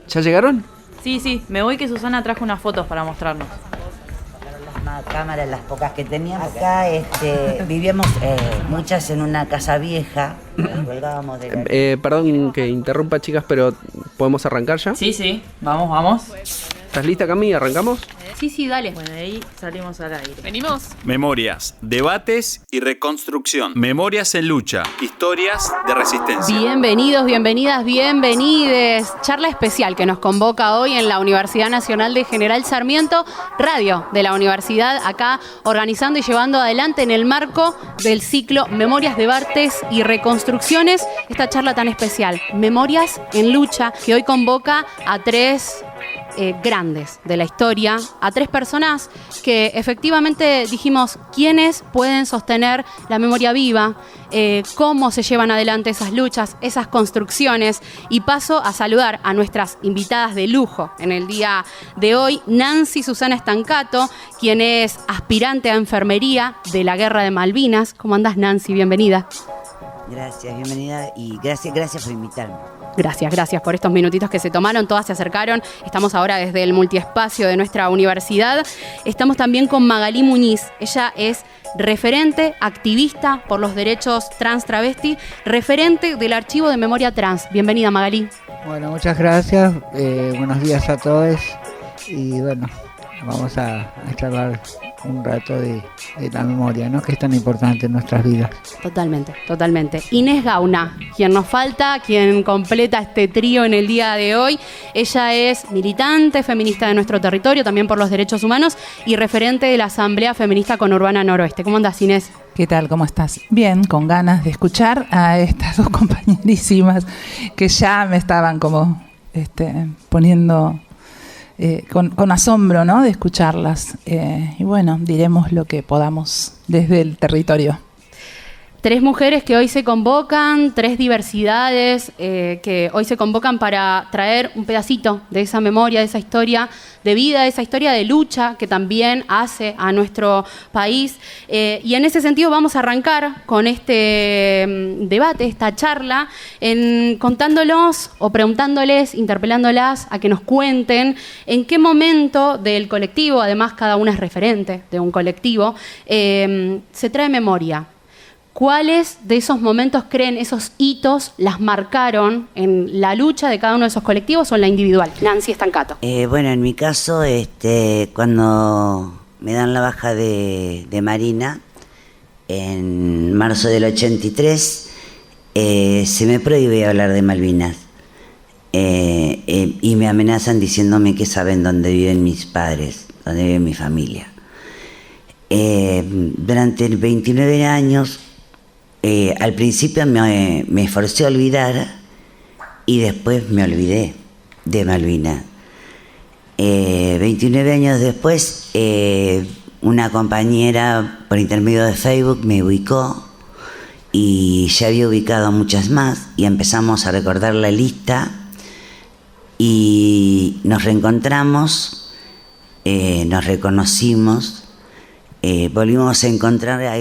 ¿Ya llegaron? Sí, me voy que Susana trajo unas fotos para mostrarnos. Las cámaras, las pocas que teníamos. Acá vivíamos muchas en una casa vieja. Colgábamos de la... Perdón que interrumpa, chicas, pero ¿podemos arrancar ya? Sí, vamos. ¿Estás lista, Cami? ¿Arrancamos? Sí, dale. Bueno, de ahí salimos al aire. Venimos. Memorias, debates y reconstrucción. Memorias en lucha. Historias de resistencia. Bienvenidos, bienvenidas, bienvenides. Charla especial que nos convoca hoy en la Universidad Nacional de General Sarmiento, radio de la universidad, acá organizando y llevando adelante en el marco del ciclo Memorias, debates y reconstrucciones, esta charla tan especial, Memorias en lucha, que hoy convoca a tres grandes de la historia, a tres personas que efectivamente dijimos quiénes pueden sostener la memoria viva, cómo se llevan adelante esas luchas, esas construcciones, y paso a saludar a nuestras invitadas de lujo en el día de hoy, Nancy Susana Stancato, quien es aspirante a enfermería de la Guerra de Malvinas. ¿Cómo andás, Nancy? Bienvenida. Gracias, bienvenida y gracias por invitarme. Gracias por estos minutitos que se tomaron, todas se acercaron. Estamos ahora desde el multiespacio de nuestra universidad. Estamos también con Magalí Muñiz. Ella es referente, activista por los derechos trans travesti, referente del Archivo de Memoria Trans. Bienvenida, Magalí. Bueno, muchas gracias. Buenos días a todos. Y bueno, vamos a charlar un rato de la memoria, ¿no? Que es tan importante en nuestras vidas. Totalmente. Inés Gauna, quien nos falta, quien completa este trío en el día de hoy. Ella es militante feminista de nuestro territorio, también por los derechos humanos, y referente de la Asamblea Feminista Conurbana Noroeste. ¿Cómo andás, Inés? ¿Qué tal? ¿Cómo estás? Bien, con ganas de escuchar a estas dos compañerísimas que ya me estaban como poniendo... con asombro, ¿no?, de escucharlas. Y bueno, diremos lo que podamos desde el territorio. Tres mujeres que hoy se convocan, tres diversidades que hoy se convocan para traer un pedacito de esa memoria, de esa historia de vida, de esa historia de lucha que también hace a nuestro país. Y en ese sentido vamos a arrancar con este debate, esta charla, contándolos o preguntándoles, interpelándolas a que nos cuenten en qué momento del colectivo, además cada una es referente de un colectivo, se trae memoria. ¿Cuáles de esos momentos creen, esos hitos, las marcaron en la lucha de cada uno de esos colectivos o en la individual? Nancy Stancato. Bueno, en mi caso, cuando me dan la baja de Marina, en marzo del 83, se me prohíbe hablar de Malvinas. Y me amenazan diciéndome que saben dónde viven mis padres, dónde vive mi familia. Durante 29 años... al principio me esforcé a olvidar y después me olvidé de Malvinas. 29 años después, una compañera por intermedio de Facebook me ubicó y ya había ubicado a muchas más y empezamos a recordar la lista y nos reencontramos, nos reconocimos, volvimos a encontrar a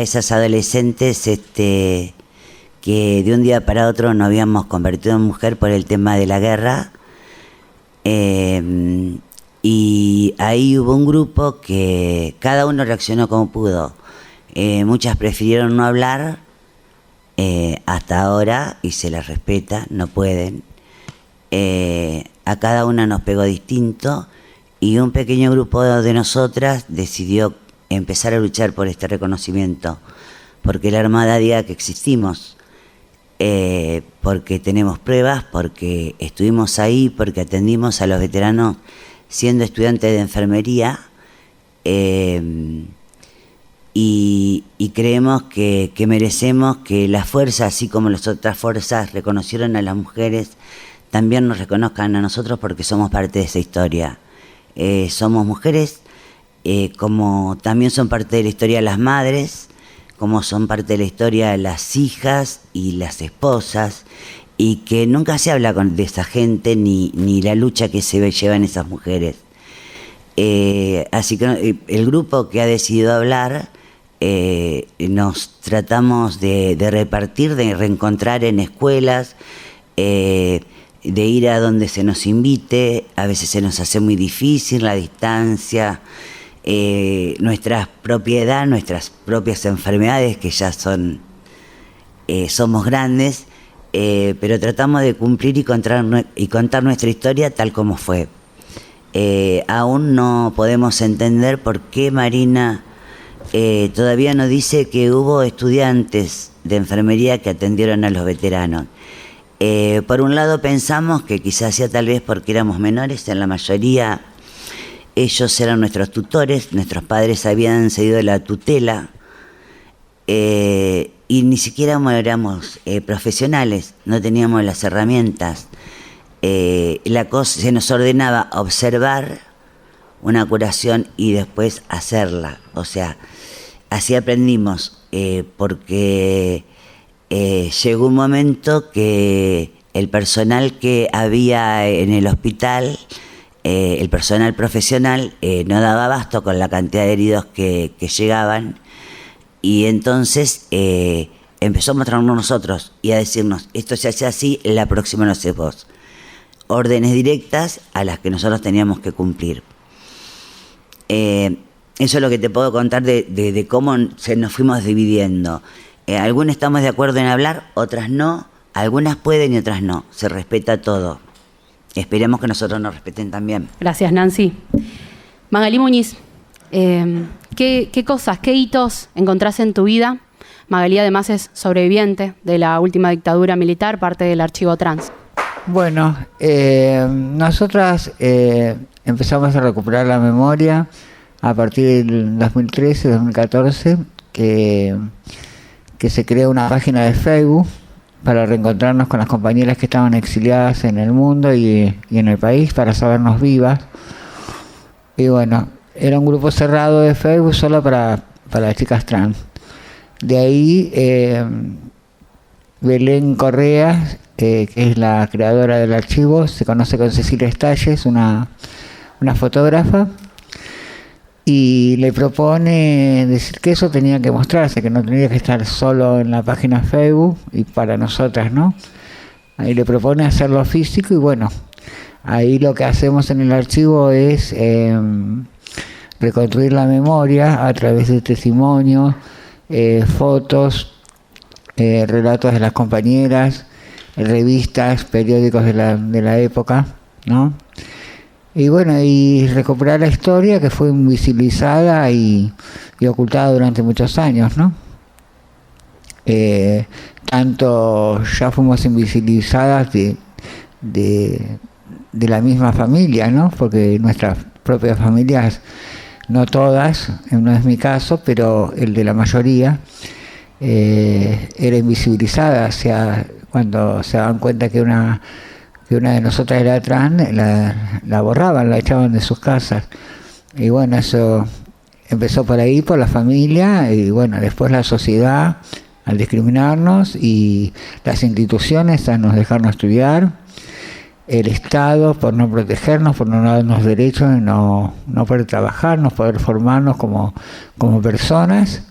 esas adolescentes que de un día para otro nos habíamos convertido en mujer por el tema de la guerra, y ahí hubo un grupo que cada uno reaccionó como pudo. Muchas prefirieron no hablar hasta ahora y se les respeta, no pueden. A cada una nos pegó distinto y un pequeño grupo de nosotras decidió empezar a luchar por este reconocimiento, porque la Armada diga que existimos, porque tenemos pruebas, porque estuvimos ahí, porque atendimos a los veteranos siendo estudiantes de enfermería, y creemos que merecemos que las fuerzas, así como las otras fuerzas reconocieron a las mujeres, también nos reconozcan a nosotros porque somos parte de esa historia. Somos mujeres, como también son parte de la historia las madres, como son parte de la historia las hijas y las esposas, y que nunca se habla de esa gente ni la lucha que se llevan esas mujeres. Así que el grupo que ha decidido hablar, nos tratamos de repartir, de reencontrar en escuelas, ir a donde se nos invite. A veces se nos hace muy difícil la distancia, nuestra propiedad, nuestras propias enfermedades, que ya somos grandes, pero tratamos de cumplir y contar nuestra historia tal como fue. Aún no podemos entender por qué Marina todavía nos dice que hubo estudiantes de enfermería que atendieron a los veteranos. Por un lado pensamos que quizás sea tal vez porque éramos menores. En la mayoría ellos eran nuestros tutores, nuestros padres habían cedido la tutela, y ni siquiera éramos profesionales, no teníamos las herramientas. Se nos ordenaba observar una curación y después hacerla. O sea, así aprendimos, porque llegó un momento que el personal que había en el hospital, el personal profesional, no daba abasto con la cantidad de heridos que llegaban, y entonces empezó a mostrarnos nosotros y a decirnos: esto se hace así, la próxima lo haces vos. Órdenes directas a las que nosotros teníamos que cumplir. Eso es lo que te puedo contar de cómo nos fuimos dividiendo. Algunas estamos de acuerdo en hablar, otras no. Algunas pueden y otras no. Se respeta todo. Esperemos que nosotros nos respeten también. Gracias, Nancy. Magalí Muñiz, ¿qué cosas, qué hitos encontrás en tu vida? Magalí además es sobreviviente de la última dictadura militar, parte del archivo trans. Bueno, nosotras empezamos a recuperar la memoria a partir del 2013-2014, que se creó una página de Facebook para reencontrarnos con las compañeras que estaban exiliadas en el mundo y en el país, para sabernos vivas. Y bueno, era un grupo cerrado de Facebook solo para chicas trans. De ahí Belén Correa, que es la creadora del archivo, se conoce con Cecilia Estalles, una fotógrafa, y le propone decir que eso tenía que mostrarse, que no tenía que estar solo en la página Facebook y para nosotras, ¿no? Ahí le propone hacerlo físico, y bueno, ahí lo que hacemos en el archivo es reconstruir la memoria a través de testimonios, fotos, relatos de las compañeras, revistas, periódicos de la época, ¿no? Y bueno, y recuperar la historia que fue invisibilizada y ocultada durante muchos años, ¿no? Tanto ya fuimos invisibilizadas de la misma familia, ¿no? Porque nuestras propias familias, no todas, no es mi caso, pero el de la mayoría, era invisibilizada. O sea, cuando se daban cuenta que una de nosotras era trans, la borraban, la echaban de sus casas. Y bueno, eso empezó por ahí, por la familia, y bueno, después la sociedad al discriminarnos, y las instituciones a no dejarnos estudiar, el Estado por no protegernos, por no darnos derechos, no poder trabajar, no poder formarnos como personas.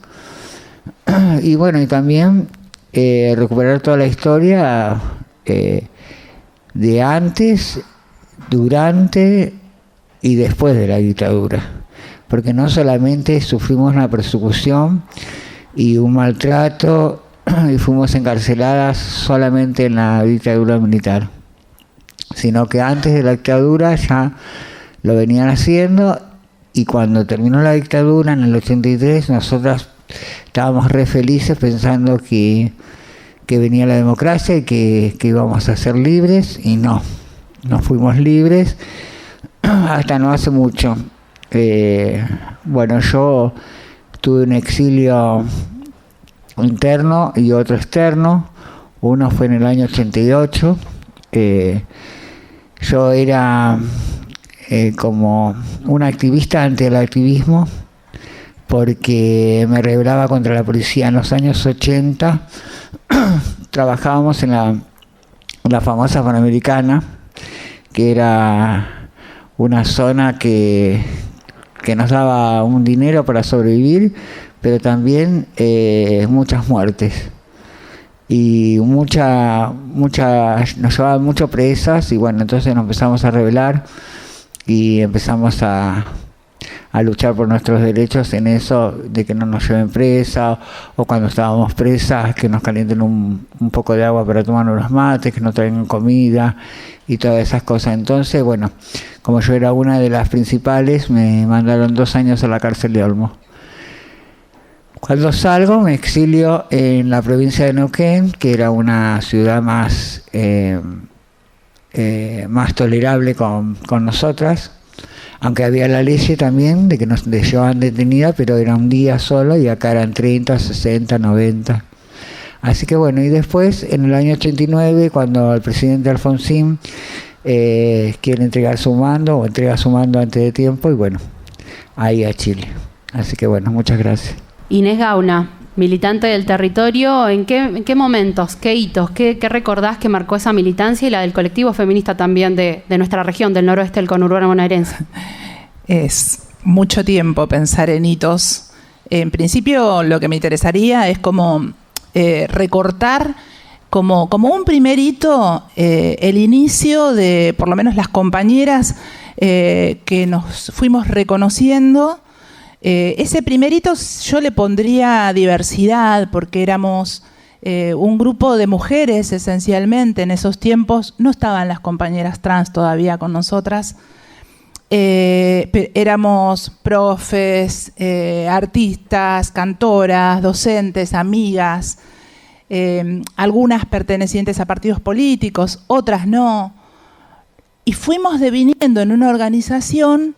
Y bueno, y también recuperar toda la historia de antes, durante y después de la dictadura, porque no solamente sufrimos una persecución y un maltrato y fuimos encarceladas solamente en la dictadura militar, sino que antes de la dictadura ya lo venían haciendo, y cuando terminó la dictadura en el 83 nosotras estábamos re felices pensando que venía la democracia y que íbamos a ser libres, y no fuimos libres hasta no hace mucho. Bueno, yo tuve un exilio interno y otro externo. Uno fue en el año 88. Yo era como un activista ante el activismo, porque me rebelaba contra la policía. En los años 80 trabajábamos en la famosa Panamericana, que era una zona que nos daba un dinero para sobrevivir, pero también muchas muertes. y nos llevaban mucho presas, y bueno, entonces nos empezamos a rebelar y empezamos a luchar por nuestros derechos en eso, de que no nos lleven presa, o cuando estábamos presas, que nos calienten un poco de agua para tomar unos mates, que no traigan comida y todas esas cosas. Entonces, bueno, como yo era una de las principales, me mandaron 2 años a la cárcel de Olmo. Cuando salgo, me exilio en la provincia de Neuquén, que era una ciudad más tolerable con nosotras, aunque había la ley también de que nos llevaban detenida, pero era un día solo, y acá eran 30, 60, 90. Así que bueno, y después, en el año 89, cuando el presidente Alfonsín quiere entregar su mando, o entrega su mando antes de tiempo, y bueno, ahí a Chile. Así que bueno, muchas gracias. Inés Gauna, militante del territorio, ¿en qué momentos, qué hitos, qué recordás que marcó esa militancia y la del colectivo feminista también de nuestra región, del noroeste del conurbano bonaerense? Es mucho tiempo pensar en hitos. En principio, lo que me interesaría es como recortar como un primer hito el inicio de, por lo menos las compañeras que nos fuimos reconociendo. Ese primer hito yo le pondría diversidad, porque éramos un grupo de mujeres esencialmente. En esos tiempos no estaban las compañeras trans todavía con nosotras. Éramos profes, artistas, cantoras, docentes, amigas, algunas pertenecientes a partidos políticos, otras no. Y fuimos deviniendo en una organización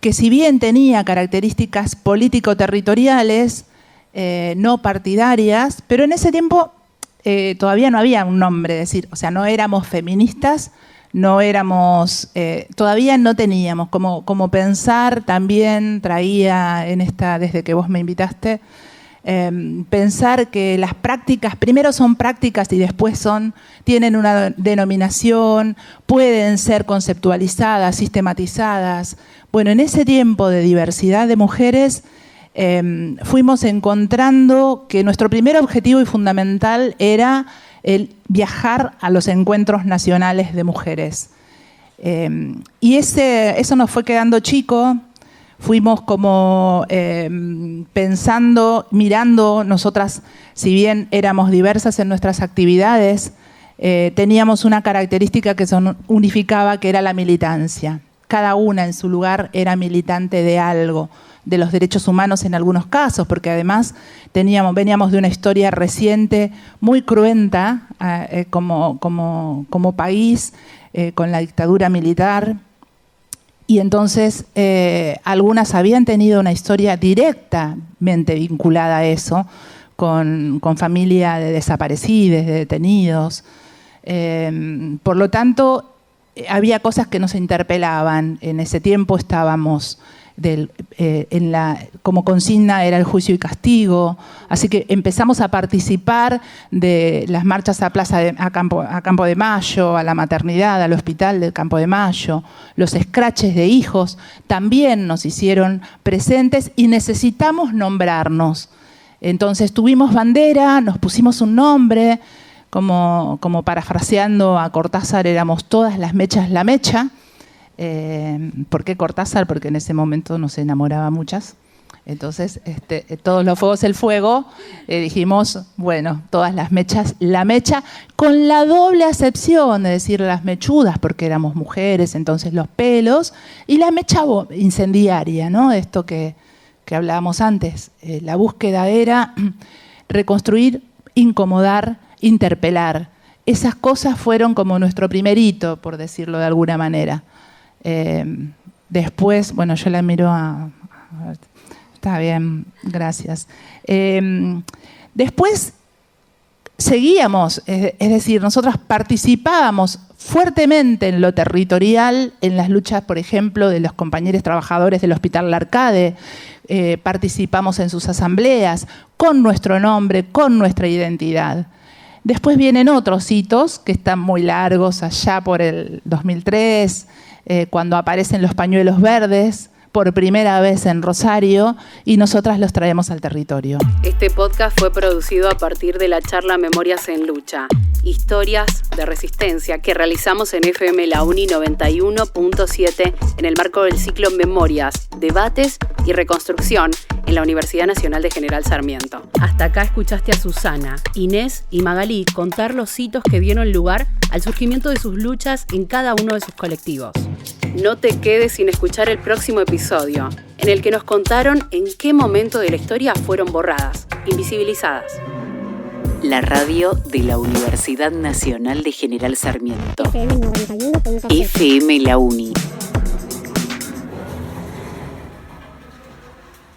que, si bien tenía características político-territoriales, no partidarias, pero en ese tiempo todavía no había un nombre, es decir, o sea, no éramos feministas, no éramos, todavía no teníamos, como pensar también traía en esta, desde que vos me invitaste, pensar que las prácticas, primero son prácticas y después tienen una denominación, pueden ser conceptualizadas, sistematizadas. Bueno, en ese tiempo de diversidad de mujeres fuimos encontrando que nuestro primer objetivo y fundamental era el viajar a los encuentros nacionales de mujeres. Y eso nos fue quedando chico. Fuimos como pensando, mirando, nosotras, si bien éramos diversas en nuestras actividades, teníamos una característica que unificaba, que era la militancia. Cada una en su lugar era militante de algo, de los derechos humanos en algunos casos, porque además veníamos de una historia reciente muy cruenta como país, con la dictadura militar. Y entonces algunas habían tenido una historia directamente vinculada a eso, con familia de desaparecidos, de detenidos. Por lo tanto, había cosas que nos interpelaban. En ese tiempo estábamos, como consigna era el juicio y castigo, así que empezamos a participar de las marchas a Campo de Mayo, a la maternidad, al hospital del Campo de Mayo. Los escraches de hijos también nos hicieron presentes y necesitamos nombrarnos. Entonces tuvimos bandera, nos pusimos un nombre, como parafraseando a Cortázar, éramos todas las mechas la mecha. ¿Por qué Cortázar? Porque en ese momento nos enamoraba muchas. Entonces, todos los fuegos el fuego, dijimos, bueno, todas las mechas la mecha, con la doble acepción de decir las mechudas, porque éramos mujeres, entonces los pelos, y la mecha incendiaria, ¿no? Esto que hablábamos antes. La búsqueda era reconstruir, incomodar, interpelar. Esas cosas fueron como nuestro primer hito, por decirlo de alguna manera. Después, bueno, yo la miro está bien, gracias. Después seguíamos, es decir, nosotras participábamos fuertemente en lo territorial, en las luchas, por ejemplo, de los compañeros trabajadores del Hospital Larcade. Participamos en sus asambleas con nuestro nombre, con nuestra identidad. Después vienen otros hitos que están muy largos, allá por el 2003, cuando aparecen los pañuelos verdes. por primera vez en Rosario y nosotras los traemos al territorio. Este podcast fue producido a partir de la charla Memorias en Lucha, historias de resistencia que realizamos en FM La Uni 91.7 en el marco del ciclo Memorias, Debates y Reconstrucción en la Universidad Nacional de General Sarmiento. Hasta acá escuchaste a Susana, Inés y Magalí contar los hitos que dieron lugar al surgimiento de sus luchas en cada uno de sus colectivos. No te quedes sin escuchar el próximo episodio, en el que nos contaron en qué momento de la historia fueron borradas, invisibilizadas. La radio de la Universidad Nacional de General Sarmiento. FM La Uni.